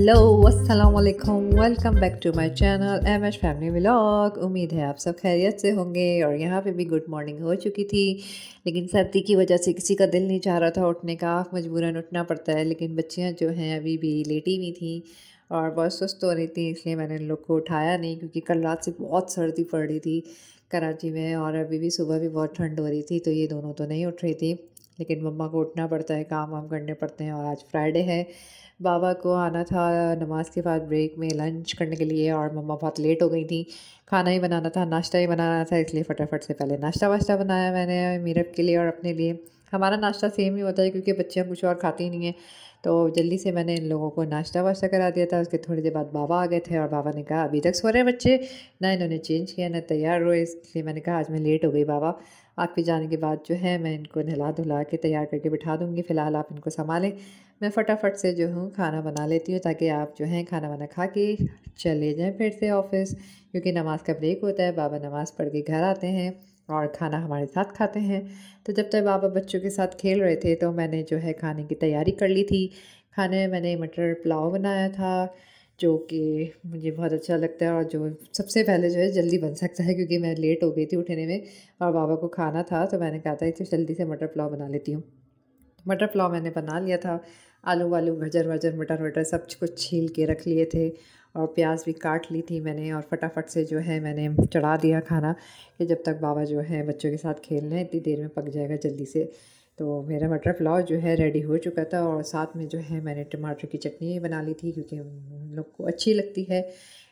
Hello अस्सलाम वालेकुम, welcome back to my channel M H family vlog. उम्मीद है आप सब खैरियत से होंगे और यहाँ पे भी गुड मॉर्निंग हो चुकी थी, लेकिन सर्दी की वजह से किसी का दिल नहीं चाह रहा था उठने का, मजबूरन उठना पड़ता है। लेकिन बच्चियाँ जो हैं अभी भी लेटी हुई थी और बहुत सुस्त हो रही थी, इसलिए मैंने इन लोग को उठाया नहीं, क्योंकि कल रात से बहुत सर्दी पड़ रही थी कराची में और अभी भी सुबह भी बहुत ठंड हो रही थी, तो ये दोनों तो नहीं उठ रही थी। लेकिन मम्मा को उठना पड़ता है, काम वाम करने पड़ते हैं। और आज फ्राइडे है, बाबा को आना था नमाज के बाद ब्रेक में लंच करने के लिए, और मम्मा बहुत लेट हो गई थी। खाना ही बनाना था, नाश्ता ही बनाना था, इसलिए फटाफट से पहले नाश्ता वाश्ता बनाया मैंने मीरब के लिए और अपने लिए। हमारा नाश्ता सेम ही होता है क्योंकि बच्चियाँ कुछ और खाती नहीं हैं, तो जल्दी से मैंने इन लोगों को नाश्ता वाश्ता करा दिया था। उसके थोड़ी देर बाद बाबा आ गए थे और बाबा ने कहा अभी तक सो रहे हैं बच्चे, ना इन्होंने चेंज किया ना तैयार हुए, इसलिए मैंने कहा आज मैं लेट हो गई बाबा, आपके जाने के बाद जो है मैं इनको नहला धुला के तैयार करके बिठा दूँगी, फ़िलहाल आप इनको संभालें, मैं फटाफट से जो हूँ खाना बना लेती हूँ, ताकि आप जो हैं खाना वाना खा के चले जाएँ फिर से ऑफ़िस, क्योंकि नमाज का ब्रेक होता है। बाबा नमाज़ पढ़ के घर आते हैं और खाना हमारे साथ खाते हैं। तो जब तक बाबा बच्चों के साथ खेल रहे थे तो मैंने जो है खाने की तैयारी कर ली थी। खाने में मैंने मटर पुलाव बनाया था, जो कि मुझे बहुत अच्छा लगता है और जो सबसे पहले जो है जल्दी बन सकता है, क्योंकि मैं लेट हो गई थी उठने में और बाबा को खाना था, तो मैंने कहा था इसे जल्दी से मटर पुलाव बना लेती हूँ। मटर पुलाव मैंने बना लिया था, आलू वालू गाजर वाजर मटर वटर सब कुछ छील के रख लिए थे और प्याज भी काट ली थी मैंने, और फटाफट से जो है मैंने चढ़ा दिया खाना कि जब तक बाबा जो है बच्चों के साथ खेल रहे हैं इतनी देर में पक जाएगा जल्दी से। तो मेरा मटर पुलाव जो है रेडी हो चुका था और साथ में जो है मैंने टमाटर की चटनी बना ली थी, क्योंकि हम लोग को अच्छी लगती है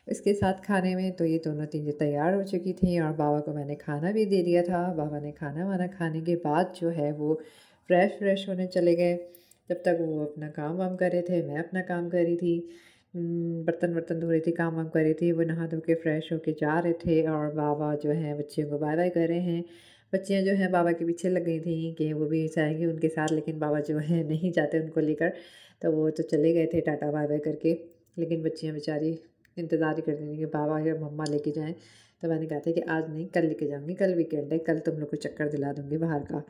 इसके साथ खाने में। तो ये दोनों चीज़ें तैयार हो चुकी थी और बाबा को मैंने खाना भी दे दिया था। बाबा ने खाना वाना खाने के बाद जो है वो फ्रेश होने चले गए। जब तक वो अपना काम वाम कर रहे थे मैं अपना काम कर रही थी, बर्तन वर्तन धो रही थी, काम वाम कर रही थी। वो नहा धो के फ्रेश होके जा रहे थे और बाबा जो हैं बच्चियों को बाय बाय कर रहे हैं। बच्चियाँ जो हैं बाबा के पीछे लग गई थी कि वो भी जाएंगी उनके साथ, लेकिन बाबा जो हैं नहीं जाते उनको लेकर, तो वो तो चले गए थे टाटा बाय बाय करके। लेकिन बच्चियाँ बेचारी इंतज़ार ही कर रही थी कि बाबा या मम्मा लेके जाएँ। तो मैंने कहा था कि आज नहीं, कल लेके जाऊँगी, कल वीकेंड है, कल तुम लोग को चक्कर दिला दूँगी बाहर का।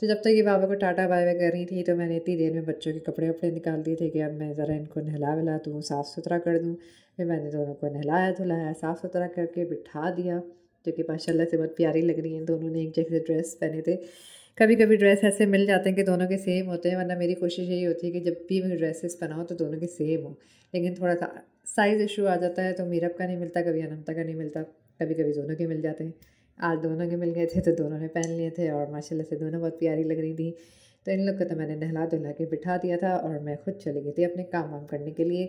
तो जब तक ये बाबा को टाटा बाय बाय कर रही थी तो मैंने इतनी देर में बच्चों के कपड़े वपड़े निकाल दिए थे कि अब मैं ज़रा इनको नहला वहला दूँ, साफ़ सुथरा कर दूँ। फिर मैंने दोनों को नहलाया धुलाया, साफ़ सुथरा करके बिठा दिया, जो कि माशाल्लाह से बहुत प्यारी लग रही हैं। दोनों ने एक जैसे ड्रेस पहने थे। कभी कभी ड्रेस ऐसे मिल जाते हैं कि दोनों के सेम होते हैं, वरना मेरी कोशिश यही होती है कि जब भी मैं ड्रेसेस बनाऊँ तो दोनों के सेम हो। लेकिन थोड़ा सा साइज़ इशू आ जाता है, तो मीरब का नहीं मिलता, कभी अनमता का नहीं मिलता, कभी कभी दोनों के मिल जाते हैं। आज दोनों के मिल गए थे तो दोनों ने पहन लिए थे और माशाल्लाह से दोनों बहुत प्यारी लग रही थी। तो इन लोग को तो मैंने नहला धुला के बिठा दिया था और मैं खुद चली गई थी अपने काम वाम करने के लिए।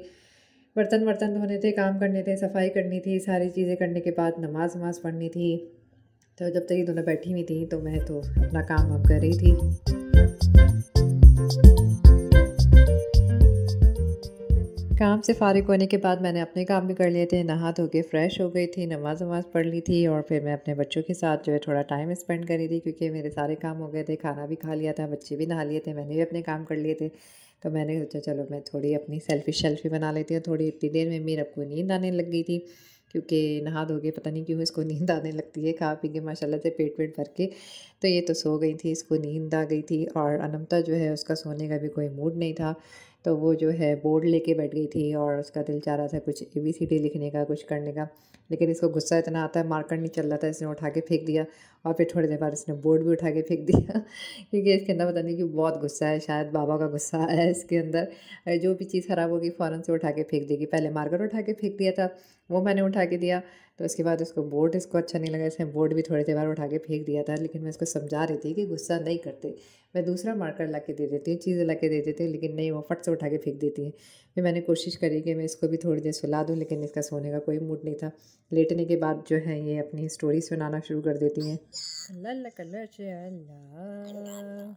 बर्तन वर्तन धोने थे, काम करने थे, सफाई करनी थी, सारी चीज़ें करने के बाद नमाज वमाज पढ़नी थी। तो जब तक ये दोनों बैठी हुई थी तो मैं तो अपना काम वाम कर रही थी। काम से फ़ारिग होने के बाद मैंने अपने काम भी कर लिए थे, नहा धो के फ़्रेश हो गई थी, नमाज़ वमाज़ पढ़ ली थी और फिर मैं अपने बच्चों के साथ जो है थोड़ा टाइम स्पेंड कर रही थी, क्योंकि मेरे सारे काम हो गए थे, खाना भी खा लिया था, बच्चे भी नहा लिए थे, मैंने भी अपने काम कर लिए थे। तो मैंने सोचा चलो मैं थोड़ी अपनी सेल्फ़ी बना लेती हूँ। थोड़ी इतनी देर में मेरे को नींद आने लग गई थी, क्योंकि नहा धो के पता नहीं क्यों इसको नींद आने लगती है, खा पी के माशाल्लाह से पेट वेट भर के। तो ये तो सो गई थी, इसको नींद आ गई थी और अनमता जो है उसका सोने का भी कोई मूड नहीं था, तो वो जो है बोर्ड लेके बैठ गई थी और उसका दिल चाह रहा था कुछ ABCD लिखने का, कुछ करने का। लेकिन इसको गुस्सा इतना आता है, मार्कर नहीं चल रहा था, इसने उठा के फेंक दिया और फिर थोड़ी देर बाद इसने बोर्ड भी उठा के फेंक दिया क्योंकि इसके अंदर पता नहीं कि बहुत गुस्सा है, शायद बाबा का गुस्सा है इसके अंदर। जो भी चीज़ ख़राब होगी फ़ौरन से उठा के फेंक देगी। पहले मार्कर उठा के फेंक दिया था, वो मैंने उठा के दिया, तो उसके बाद उसको बोर्ड इसको अच्छा नहीं लगा, इसने बोर्ड भी थोड़ी देर बाद उठा के फेंक दिया था। लेकिन मैं इसको समझा रही थी कि गुस्सा नहीं करते, मैं दूसरा मार्कर ला के दे देती हूँ, चीज़ें ला के दे देती हूँ, लेकिन नहीं, वो फट से उठा के फेंक देती है। फिर मैंने कोशिश करी कि मैं इसको भी थोड़ी देर सुला दूँ, लेकिन इसका सोने का कोई मूड नहीं था। लेटने के बाद जो है ये अपनी स्टोरी सुनाना शुरू कर देती हैं। अल्लाह कलर से अल्लाह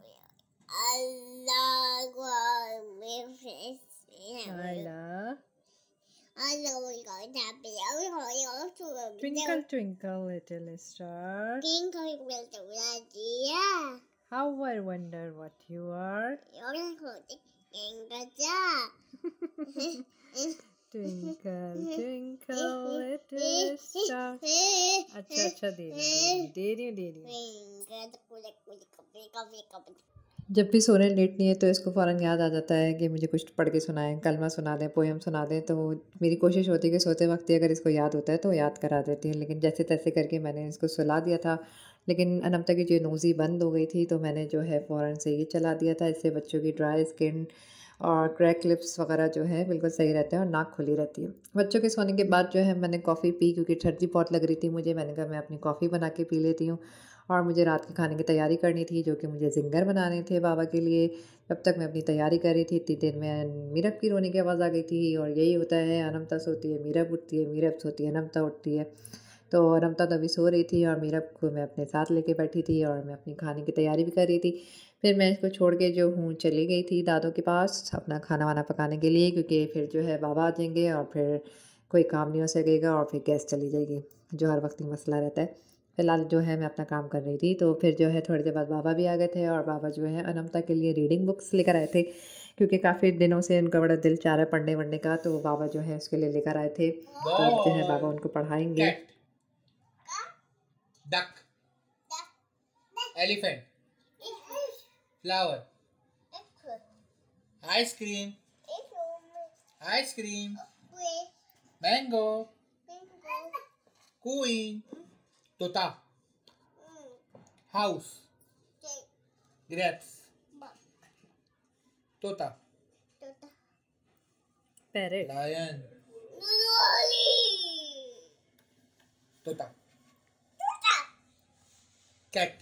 Twinkle twinkle little star, how I wonder what you are. Twinkle twinkle little star. अच्छा दे रही हूँ। जब भी सोने लेटनी है तो इसको फ़ौरन याद आ जाता है कि मुझे कुछ पढ़ के सुनाएं, कलमा सुना दें, पोएम सुना दें। तो मेरी कोशिश होती है कि सोते वक्त ही अगर इसको याद होता है तो याद करा देती है, लेकिन जैसे तैसे करके मैंने इसको सुला दिया था। लेकिन अनमता की जो नोज़ी बंद हो गई थी तो मैंने जो है फ़ौरन से ये चला दिया था। इससे बच्चों की ड्राई स्किन और क्रैक लिप्स वगैरह जो है बिल्कुल सही रहते हैं और नाक खुली रहती है। बच्चों के सोने के बाद जो है मैंने कॉफ़ी पी, क्योंकि ठंडी बहुत लग रही थी मुझे। मैंने कहा मैं अपनी कॉफ़ी बना के पी लेती हूँ। और मुझे रात के खाने की तैयारी करनी थी, जो कि मुझे ज़िंगर बनाने थे बाबा के लिए। तब तक मैं अपनी तैयारी कर रही थी, इतनी देर में मीरब की रोने की आवाज़ आ गई थी। और यही होता है, अनमता सोती है मीरब उठती है, मीरब सोती है अनमता उठती है। तो अनमता तो अभी सो रही थी और मीरब को मैं अपने साथ लेके बैठी थी और मैं अपनी खाने की तैयारी भी कर रही थी। फिर मैं इसको छोड़ के जो हूँ चली गई थी दादों के पास अपना खाना वाना पकाने के लिए, क्योंकि फिर जो है बाबा आ जाएंगे और फिर कोई काम नहीं हो सकेगा और फिर गैस चली जाएगी, जो हर वक्त ही मसला रहता है। फ़िलहाल जो है मैं अपना काम कर रही थी, तो फिर जो है थोड़ी देर बाद बाबा भी आ गए थे और बाबा जो है अनमता के लिए रीडिंग बुक्स लेकर आए थे, क्योंकि काफ़ी दिनों से उनका बड़ा दिल चाह रहा है पढ़ने वढ़ने का। तो बाबा जो है उसके लिए लेकर आए थे। तो अब जो है बाबा उनको पढ़ाएंगे। Cat, duck, elephant, flower, ice cream, ice cream, mango, queen, तोता, हाउस, ग्रेप्स, तोता, पैरेट, लायन, तोता, कैट,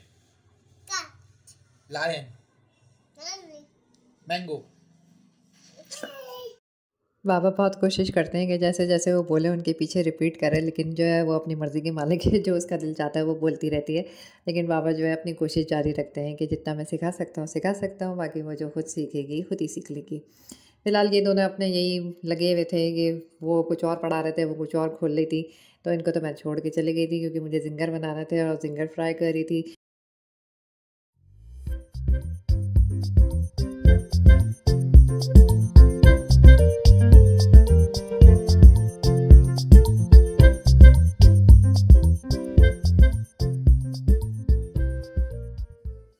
लायन, मैंगो। बाबा बहुत कोशिश करते हैं कि जैसे जैसे वो बोले उनके पीछे रिपीट करें, लेकिन जो है वो अपनी मर्ज़ी की मालिक है, जो उसका दिल चाहता है वो बोलती रहती है। लेकिन बाबा जो है अपनी कोशिश जारी रखते हैं कि जितना मैं सिखा सकता हूँ, बाकी वो जो खुद सीखेगी खुद ही सीख लेगी। फ़िलहाल ये दोनों अपने यही लगे हुए थे कि वो कुछ और पढ़ा रहे थे, वो कुछ और खोल रही थी। तो इनको तो मैं छोड़ के चली गई थी, क्योंकि मुझे ज़िंगर बनाना थे और ज़िंगर फ्राई कर रही थी।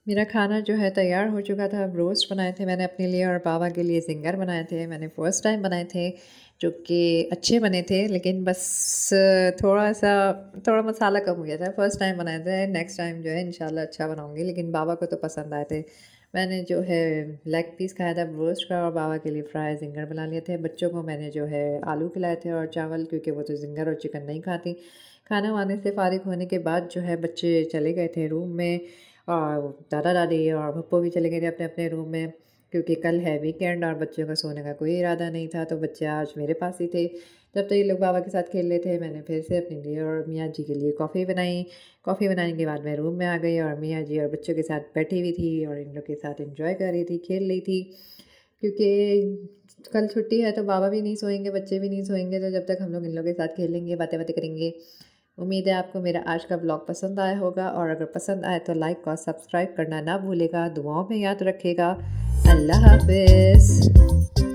मेरा खाना जो है तैयार हो चुका था। रोस्ट बनाए थे मैंने अपने लिए और बाबा के लिए ज़िंगर बनाए थे। मैंने फ़र्स्ट टाइम बनाए थे, जो कि अच्छे बने थे, लेकिन बस थोड़ा मसाला कम हो गया था। फ़र्स्ट टाइम बनाए थे, नेक्स्ट टाइम जो है इंशाल्लाह अच्छा बनाऊँगी। लेकिन बाबा को तो पसंद आए थे। मैंने जो है लेग पीस खाया था रोस्ट का और बाबा के लिए फ्राई ज़िंगर बना लिए थे। बच्चों को मैंने जो है आलू खिलाए थे और चावल, क्योंकि वो तो ज़िंगर और चिकन नहीं खाती। खाना वाने से फ़ारिग होने के बाद जो है बच्चे चले गए थे रूम में, और दादा दादी और पप्पू भी चले गए थे अपने अपने रूम में, क्योंकि कल है वीकेंड और बच्चों का सोने का कोई इरादा नहीं था। तो बच्चे आज मेरे पास ही थे। जब तक ये लोग बाबा के साथ खेल रहे थे, मैंने फिर से अपने लिए और मियाँ जी के लिए कॉफ़ी बनाई। कॉफ़ी बनाने के बाद मैं रूम में आ गई और मियाँ जी और बच्चों के साथ बैठी हुई थी और इन लोग के साथ एंजॉय कर रही थी, खेल रही थी। क्योंकि कल छुट्टी है तो बाबा भी नहीं सोएंगे, बच्चे भी नहीं सोएंगे। तो जब तक हम लोग इन लोगों के साथ खेलेंगे, बातें बातें करेंगे। उम्मीद है आपको मेरा आज का ब्लॉग पसंद आया होगा, और अगर पसंद आए तो लाइक और सब्सक्राइब करना ना भूलेगा। दुआओं में याद रखेगा। अल्लाह हाफ़िज़।